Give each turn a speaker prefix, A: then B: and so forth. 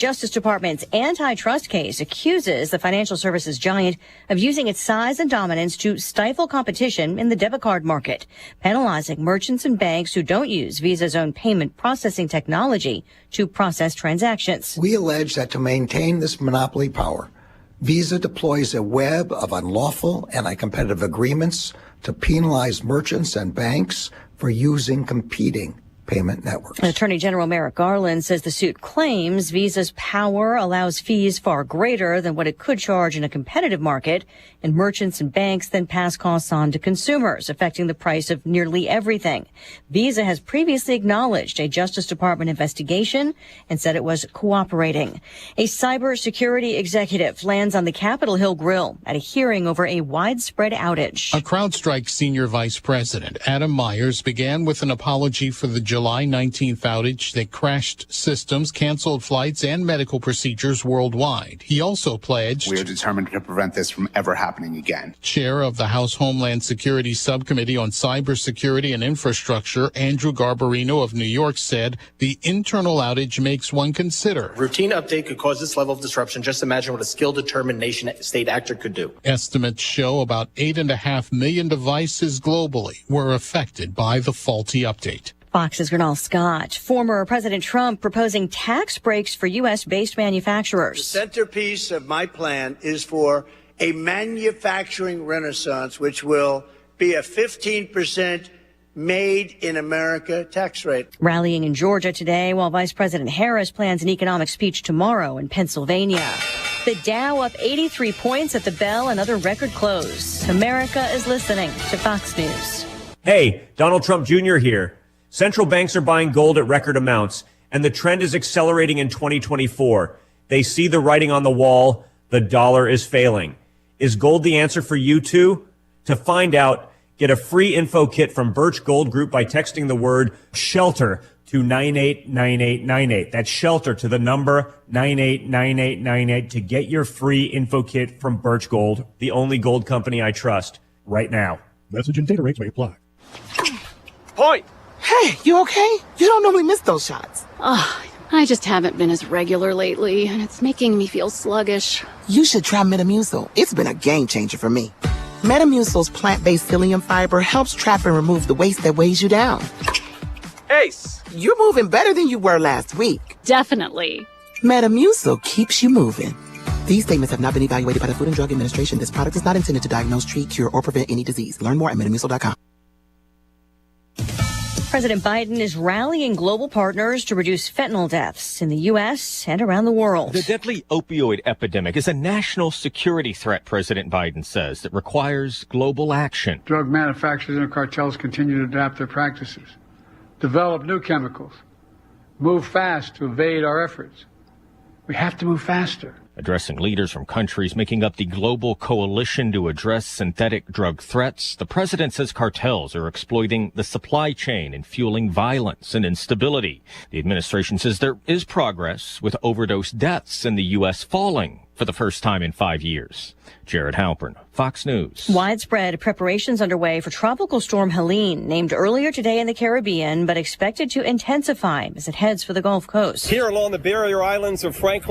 A: Justice Department's antitrust case accuses the financial services giant of using its size and dominance to stifle competition in the debit card market, penalizing merchants and banks who don't use Visa's own payment processing technology to process transactions.
B: We allege that to maintain this monopoly power, Visa deploys a web of unlawful anti-competitive agreements to penalize merchants and banks for using competing payment networks.
A: Attorney General Merrick Garland says the suit claims Visa's power allows fees far greater than what it could charge in a competitive market, and merchants and banks then pass costs on to consumers, affecting the price of nearly everything. Visa has previously acknowledged a Justice Department investigation and said it was cooperating. A cybersecurity executive lands on the Capitol Hill Grill at a hearing over a widespread outage.
C: A CrowdStrike senior vice president, Adam Myers, began with an apology for the July 19th outage that crashed systems, canceled flights, and medical procedures worldwide. He also pledged,
D: "We are determined to prevent this from ever happening again."
C: Chair of the House Homeland Security Subcommittee on Cybersecurity and Infrastructure, Andrew Garbarino of New York, said the internal outage makes one consider.
E: Routine update could cause this level of disruption. Just imagine what a skill-determined nation-state actor could do.
C: Estimates show about 8.5 million devices globally were affected by the faulty update.
A: Fox's Gernal Scott. Former President Trump proposing tax breaks for U.S.-based manufacturers.
F: The centerpiece of my plan is for a manufacturing renaissance, which will be a 15% made in America tax rate.
A: Rallying in Georgia today, while Vice President Harris plans an economic speech tomorrow in Pennsylvania. The Dow up 83 points at the bell, another record close. America is listening to Fox News.
G: Hey, Donald Trump Jr. here. Central banks are buying gold at record amounts, and the trend is accelerating in 2024. They see the writing on the wall. The dollar is failing. Is gold the answer for you too? To find out, get a free info kit from Birch Gold Group by texting the word SHELTER to 989898. That's SHELTER to the number 989898 to get your free info kit from Birch Gold, the only gold company I trust, right now.
H: Message and data rates may apply.
I: Point!
J: Hey, you okay? You don't normally miss those shots.
K: I just haven't been as regular lately, and it's making me feel sluggish.
J: You should try Metamucil. It's been a game changer for me. Metamucil's plant-based psyllium fiber helps trap and remove the waste that weighs you down.
I: Ace!
J: You're moving better than you were last week.
K: Definitely.
J: Metamucil keeps you moving. These statements have not been evaluated by the Food and Drug Administration. This product is not intended to diagnose, treat, cure, or prevent any disease. Learn more at Metamucil.com.
A: President Biden is rallying global partners to reduce fentanyl deaths in the U.S. and around the world.
L: The deadly opioid epidemic is a national security threat, President Biden says, that requires global action.
M: Drug manufacturers and cartels continue to adapt their practices, develop new chemicals, move fast to evade our efforts. We have to move faster.
L: Addressing leaders from countries making up the global coalition to address synthetic drug threats, the president says cartels are exploiting the supply chain and fueling violence and instability. The administration says there is progress, with overdose deaths in the U.S. falling for the first time in 5 years. Jared Halpern, Fox News.
A: Widespread preparations underway for Tropical Storm Helene, named earlier today in the Caribbean, but expected to intensify as it heads for the Gulf Coast.
I: Here along the barrier islands of Franklin